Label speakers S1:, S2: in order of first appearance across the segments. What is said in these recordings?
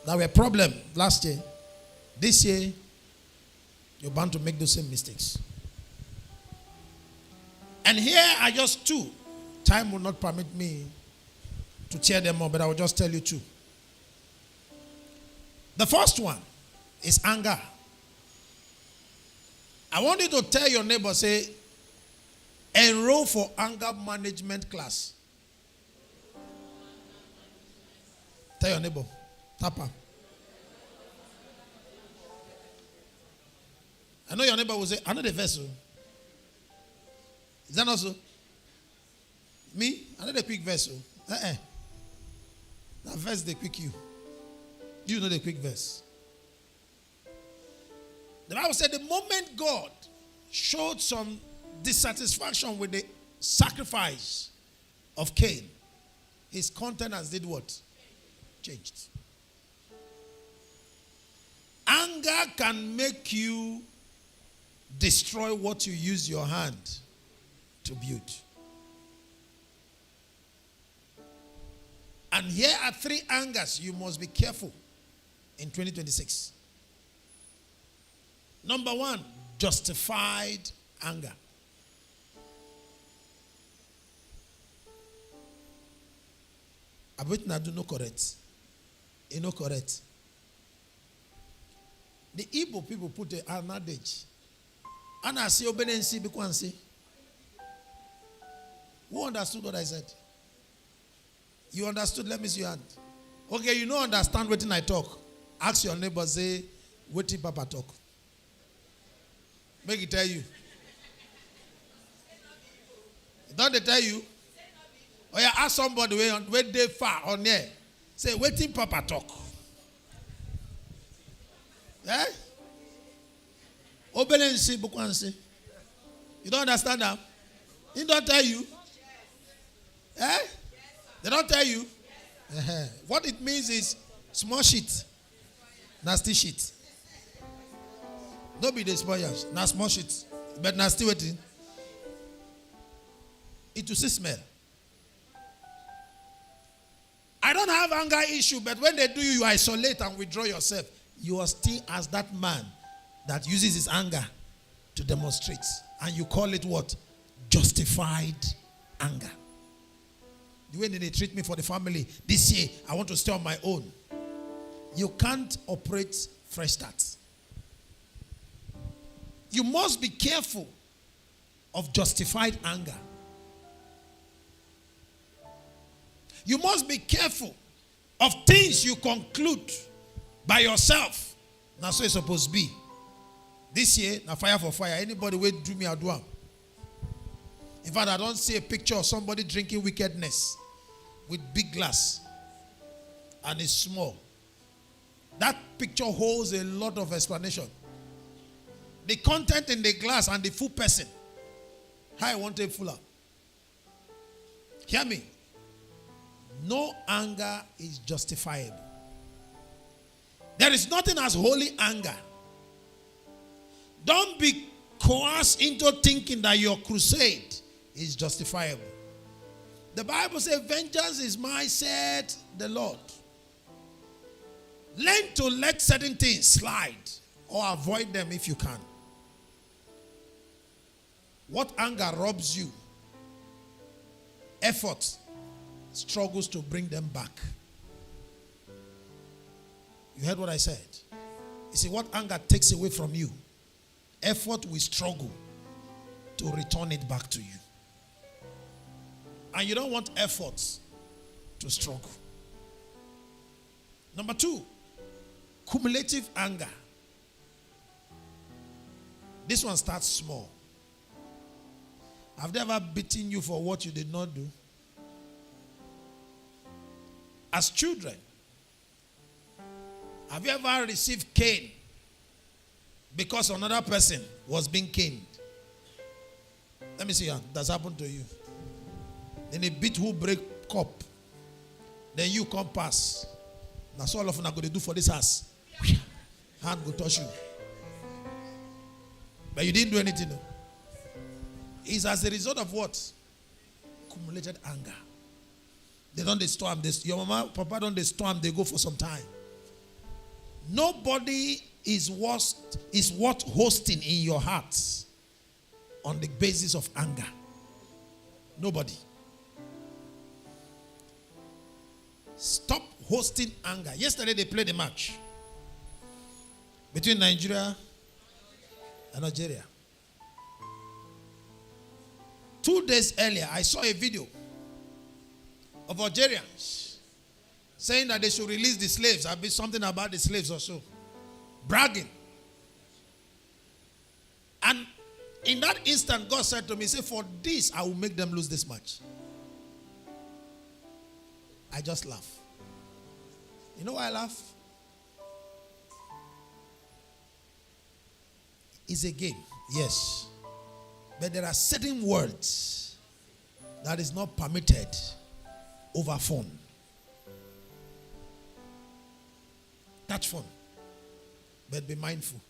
S1: that were a problem last year, this year, you're bound to make those same mistakes. And here are just two. Time will not permit me to tear them up, but I will just tell you two. The first one is anger. I want you to tell your neighbor, say, enroll for anger management class. Tell your neighbor, tap her. I know your neighbor will say, I know the vessel. Is that not so? Me? I know the quick vessel. That verse they quick you. You know the quick verse. The Bible said the moment God showed some dissatisfaction with the sacrifice of Cain, his countenance did what? Changed. Anger can make you destroy what you use your hand to build. And here are three angers you must be careful in 2026. Number one, justified anger. Abit na do no correct. You know correct. The Igbo people put an adage. And I see obedience because who understood what I said? You understood? Let me see your hand. Okay, you don't understand what I talk. Ask your neighbor, say, what did Papa talk? Make it tell you. Don't they tell you? Or you ask somebody where they far on there. Say, what did Papa talk? Eh? Obedience because you don't understand that? He don't tell you. Eh? They don't tell you. What it means is small shit, nasty shit. Don't be the spoilers. Now small shit, but nasty waiting. It will see smell. I don't have anger issue, but when they do you, you isolate and withdraw yourself. You are still as that man that uses his anger to demonstrate, and you call it what? Justified anger. The way they treat me for the family this year, I want to stay on my own. You can't operate fresh starts. You must be careful of justified anger. You must be careful of things you conclude by yourself. That's what it's supposed to be. This year, now fire for fire. Anybody will do me a do. In fact, I don't see a picture of somebody drinking wickedness with big glass and it's small. That picture holds a lot of explanation. The content in the glass and the full person. How I want it fuller. Hear me. No anger is justifiable. There is nothing as holy anger. Don't be coerced into thinking that your crusade is justifiable. The Bible says, vengeance is mine, said the Lord. Learn to let certain things slide or avoid them if you can. What anger robs you, effort struggles to bring them back. You heard what I said? You see, what anger takes away from you, effort will struggle to return it back to you. And you don't want efforts to struggle. Number two, cumulative anger. This one starts small. Have they ever beaten you for what you did not do? As children, have you ever received cane because another person was being caned? Let me see, that's happened to you. Then a beat who break cup. Then you come pass. That's all of them are going to do for this house. Hand will touch you. But you didn't do anything. No? It's as a result of what? Accumulated anger. They don't storm this. Your mama, papa don't storm, they go for some time. Nobody is worth hosting in your hearts on the basis of anger. Nobody. Stop hosting anger. Yesterday they played a match between Nigeria and Algeria. 2 days earlier, I saw a video of Algerians saying that they should release the slaves. I'll be something about the slaves or so. Bragging. And in that instant, God said to me, say, for this, I will make them lose this match. I just laugh. You know why I laugh? It's a game, yes. But there are certain words that is not permitted over phone. Touch phone. But be mindful.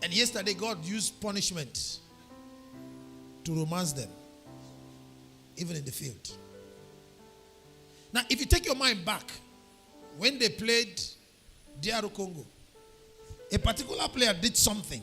S1: And yesterday God used punishment to romance them. Even in the field. Now if you take your mind back, when they played DR Congo, a particular player did something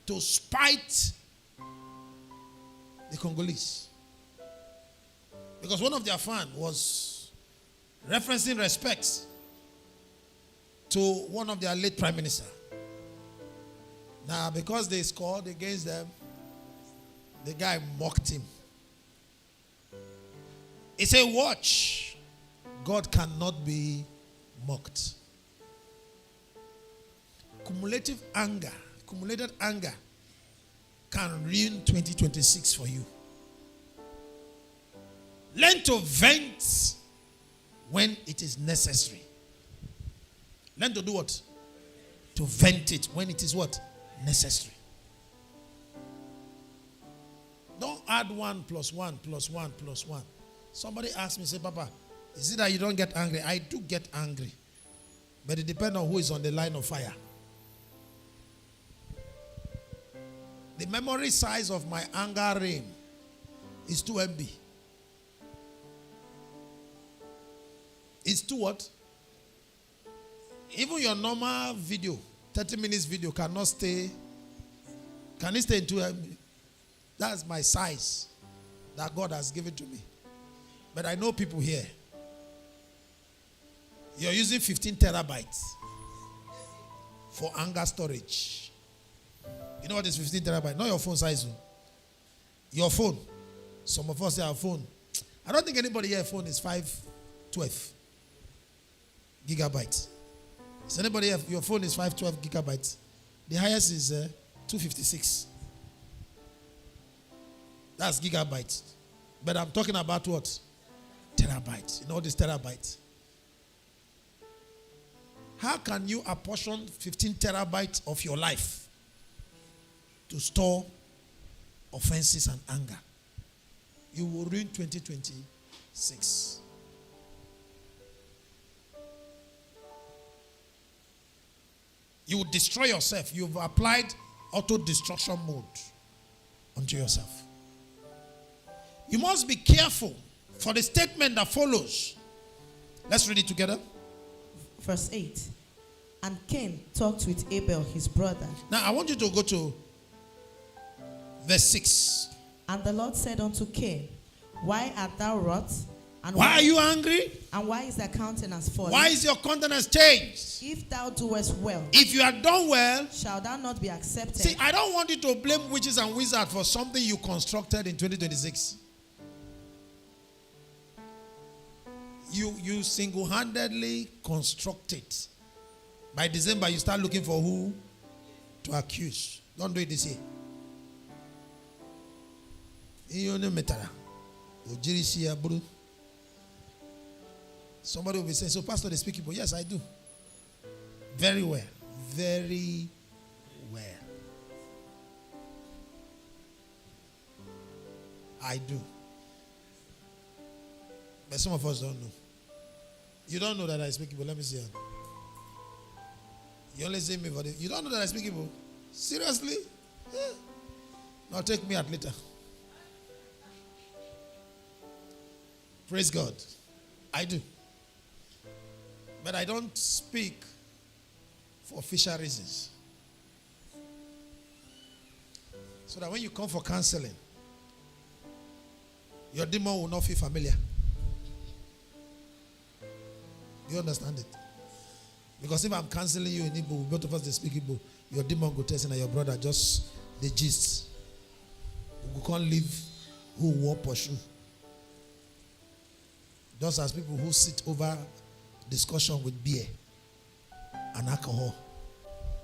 S1: to spite the Congolese. Because one of their fans was referencing respect to one of their late prime minister. Now, because they scored against them, the guy mocked him. He said, watch, God cannot be mocked. Accumulated anger can ruin 2026 for you. Learn to vent when it is necessary. Learn to do what? To vent it when it is what? Necessary. Don't add 1 + 1 + 1 + 1. Somebody asked me, say, Papa, is it that you don't get angry? I do get angry. But it depends on who is on the line of fire. The memory size of my anger RAM is 2 MB. It's 2 what? Even your normal video, 30 minutes video cannot stay. Can it stay in 2 MB? That's my size that God has given to me. But I know people here. You're using 15 terabytes for anger storage. You know what is 15 terabytes? Not your phone size. Your phone. Some of us have phone. I don't think anybody here phone is 512 gigabytes. Is anybody here, your phone is 512 gigabytes? The highest is 256. That's gigabytes. But I'm talking about what? Terabytes. You know what is terabytes? How can you apportion 15 terabytes of your life to store offenses and anger? You will ruin 2026. You will destroy yourself. You've applied auto-destruction mode onto yourself. You must be careful for the statement that follows. Let's read it together.
S2: Verse 8. And Cain talked with Abel, his brother.
S1: Now, I want you to go to verse 6.
S2: And the Lord said unto Cain, why art thou wroth? And
S1: why are you angry?
S2: And why is thy countenance fallen?
S1: Why is your countenance changed?
S2: If thou doest well,
S1: if you have done well,
S2: shall thou not be accepted?
S1: See, I don't want you to blame witches and wizards for something you constructed in 2026. You single-handedly construct it. By December, you start looking for who to accuse. Don't do it this year. Somebody will be saying, so Pastor, they speak Igbo. Yes, I do. Very well. Very well. I do. But some of us don't know. You don't know that I speak Igbo. Let me see it. You only see me for this. You don't know that I speak Igbo? Seriously? Yeah. Now take me at later. Praise God. I do. But I don't speak for official reasons. So that when you come for counseling, your demon will not feel familiar. You understand it? Because if I'm counseling you in Igbo, both of us they speak Igbo, your demon go tell your brother just the gist. We can't live who will pursue. Just as people who sit over discussion with beer and alcohol.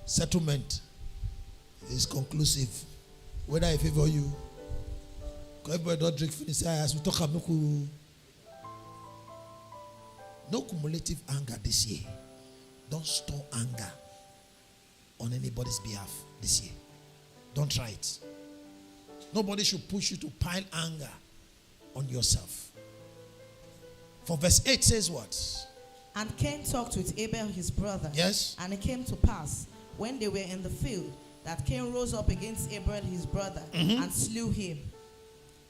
S1: Settlement is conclusive. Whether I favor you, everybody don't drink finish. As we talk about no cumulative anger this year. Don't store anger on anybody's behalf this year. Don't try it. Nobody should push you to pile anger on yourself. For verse 8 says what?
S2: And Cain talked with Abel his brother.
S1: Yes.
S2: And it came to pass, when they were in the field, that Cain rose up against Abel his brother and slew him.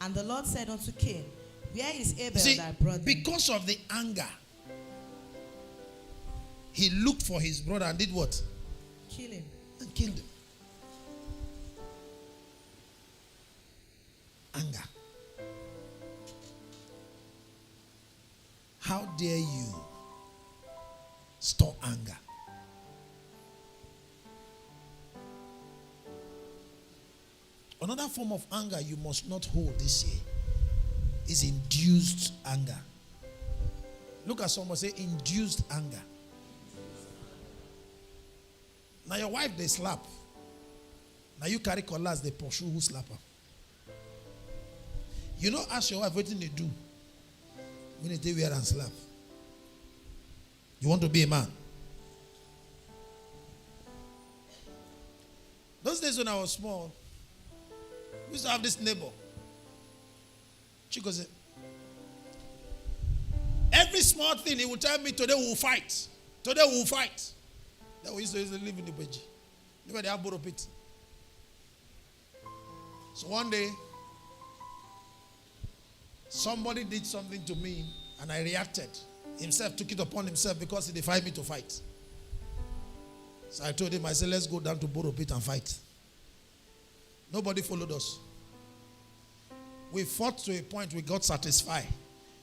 S2: And the Lord said unto Cain, where is Abel thy brother?
S1: Because of the anger, he looked for his brother and did what?
S2: Kill him.
S1: And killed him. Anger. How dare you store anger? Another form of anger you must not hold this year is induced anger. Look at someone, say induced anger. Now your wife they slap. Now you carry collars they pursue who slap her. You know, ask your wife what they do when they wear and slap. You want to be a man? Those days when I was small, we used to have this neighbor. She goes, every small thing he would tell me, today we will fight. Today we will fight. That we used to live in the Beji. Look at the Aboro pit. So one day, somebody did something to me and I reacted. Himself took it upon himself because he defied me to fight. So I told him, I said, let's go down to Boro pit and fight. Nobody followed us. We fought to a point we got satisfied.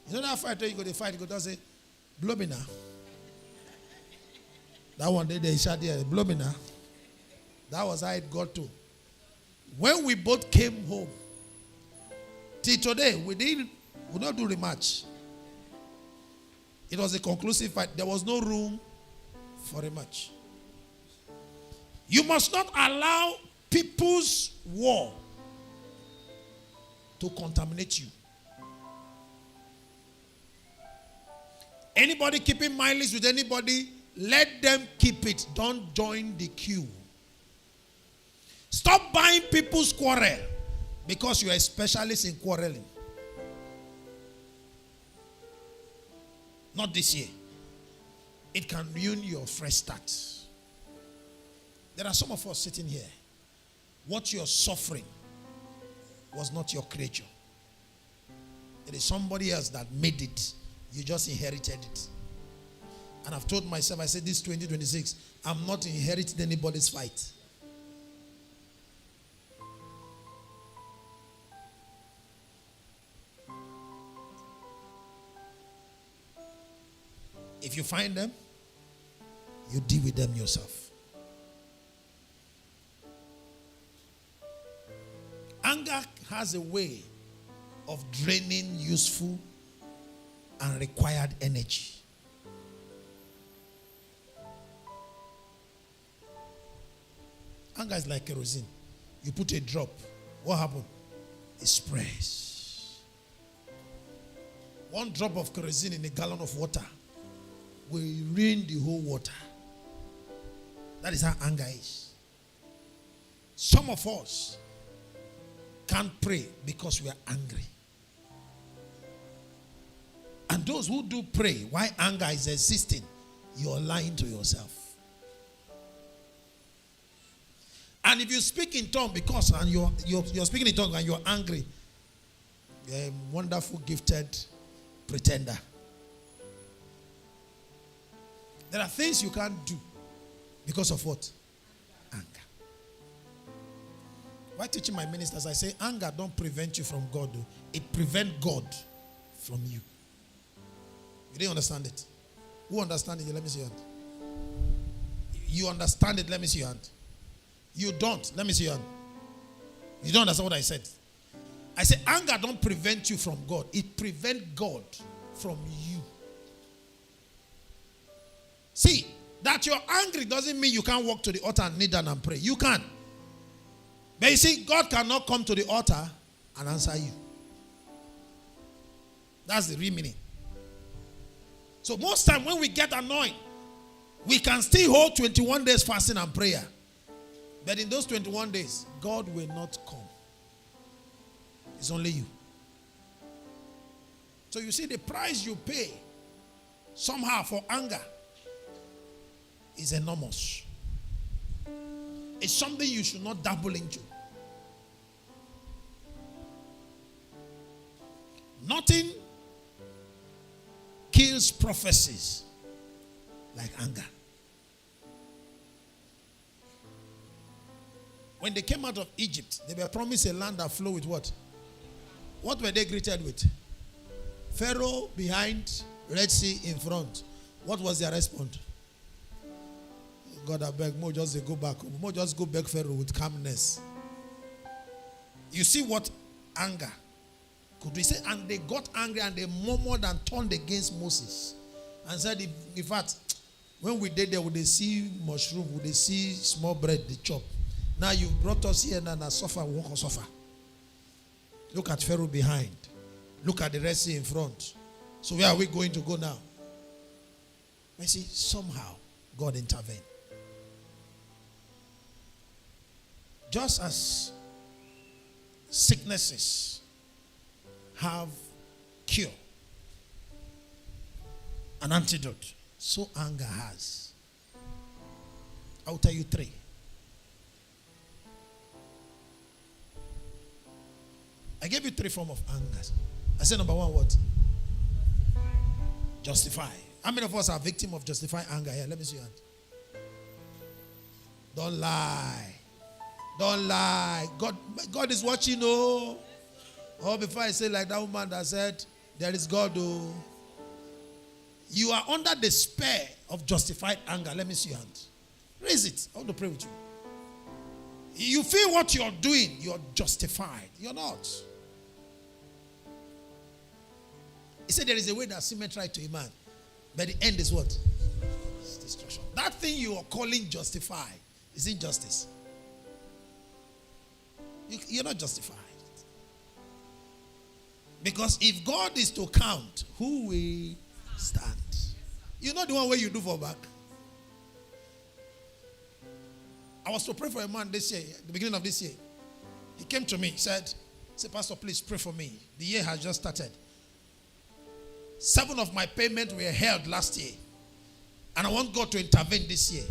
S1: You know that fighter you go to fight, you go to say, blow me now. That one day they shot there, blow me now. That was how it got to. When we both came home, till today, we not do rematch. It was a conclusive fight. There was no room for a match. You must not allow people's war to contaminate you. Anybody keeping mileage with anybody, let them keep it. Don't join the queue. Stop buying people's quarrel because you are a specialist in quarreling. Not this year. It can ruin your fresh start. There are some of us sitting here. What you're suffering was not your creature. It is somebody else that made it. You just inherited it. And I've told myself, I said this 2026, I'm not inheriting anybody's fight. If you find them, you deal with them yourself. Anger has a way of draining useful and required energy. Anger is like kerosene. You put a drop. What happens? It spreads. One drop of kerosene in a gallon of water will ruin the whole water. That is how anger is. Some of us can't pray because we are angry. And those who do pray, why anger is existing, you're lying to yourself. And if you speak in tongues because and you're speaking in tongues and you're angry, you're a wonderful, gifted pretender. There are things you can't do because of what? Anger. While teaching my ministers, I say anger don't prevent you from God. Though. It prevents God from you. You didn't understand it? Who understand it? Let me see your hand. You understand it? Let me see your hand. You don't. Let me see your hand. You don't understand what I said. I say anger don't prevent you from God. It prevents God from you. See, that you're angry doesn't mean you can't walk to the altar and kneel down and pray. You can. But you see, God cannot come to the altar and answer you. That's the real meaning. So most time when we get annoyed, we can still hold 21 days fasting and prayer. But in those 21 days, God will not come. It's only you. So you see, the price you pay somehow for anger is enormous. It's something you should not dabble into. Nothing kills prophecies like anger. When they came out of Egypt, they were promised a land that flowed with what? What were they greeted with? Pharaoh behind, Red Sea in front. What was their response? God, I beg, more just go back. More just go back Pharaoh with calmness. You see what anger could we say? And they got angry and they murmured and turned against Moses. And said, in fact, when we did there, would they see mushroom? Would they see small bread, they chop? Now you've brought us here and I suffer, we won't suffer. Look at Pharaoh behind. Look at the Red Sea in front. So where are we going to go now? You see, somehow God intervened. Just as sicknesses have cure, an antidote, so anger has. I'll tell you 3. I gave you 3 forms of anger. I said number 1, what? Justify. How many of us are victim of justified anger here? Let me see your hand. Don't lie. Don't lie. God is watching, oh. Oh, before I say like that woman that said, there is God, oh. You are under the spell of justified anger. Let me see your hand. Raise it. I want to pray with you. You feel what you're doing, you're justified. You're not. He said there is a way that seemeth right to a man, but the end is what? It's destruction. That thing you are calling justified is injustice. You're not justified. Because if God is to count, who will stand? You know the one way you do for back. I was to pray for a man this year, at the beginning of this year. He came to me, said, Pastor, please pray for me. The year has just started. 7 of my payments were held last year. And I want God to intervene this year.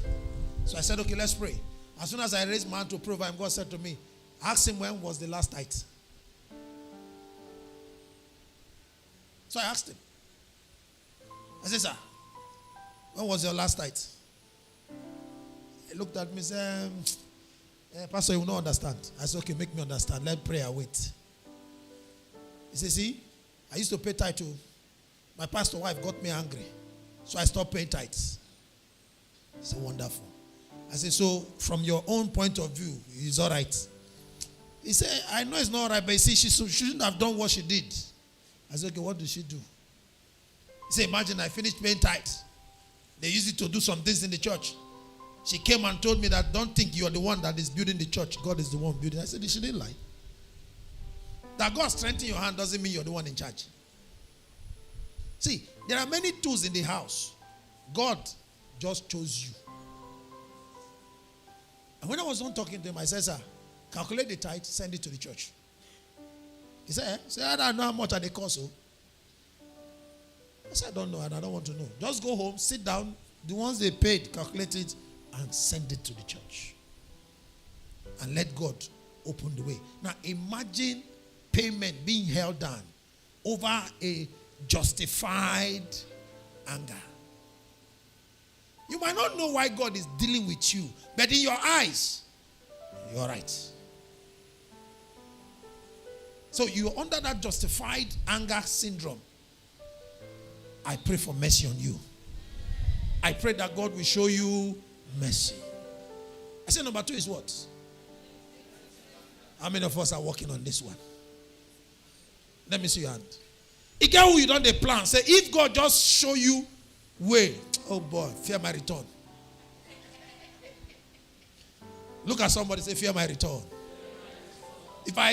S1: So I said, okay, let's pray. As soon as I raised my hand to pray for him, God said to me, ask him when was the last tithe. So I asked him. I said, sir, when was your last tithe? He looked at me and said, Pastor, you will not understand. I said, okay, make me understand. Let prayer wait. He said, see, I used to pay tithe too. My pastor wife got me angry. So I stopped paying tithes. He said, wonderful. I said, so from your own point of view, it's all right. He said, I know it's not all right, but you see, she shouldn't have done what she did. I said, okay, what did she do? He said, imagine I finished paying tithes. They used it to do some things in the church. She came and told me that don't think you are the one that is building the church. God is the one building. I said, she didn't lie. That God strengthen your hand doesn't mean you're the one in charge. See, there are many tools in the house. God just chose you. And when I was on talking to him, I said, sir, calculate the tithe, send it to the church. He said, I don't know how much they cost. So. I said, I don't know and I don't want to know. Just go home, sit down. The ones they paid, calculate it and send it to the church. And let God open the way. Now imagine payment being held down over a justified anger. You might not know why God is dealing with you, but in your eyes, you're right. So you're under that justified anger syndrome. I pray for mercy on you. I pray that God will show you mercy. I said number 2 is what? How many of us are working on this one? Let me see your hand. It get who you don't plan. Say, if God just show you way, oh boy, fear my return. Look at somebody, say, fear my return. If I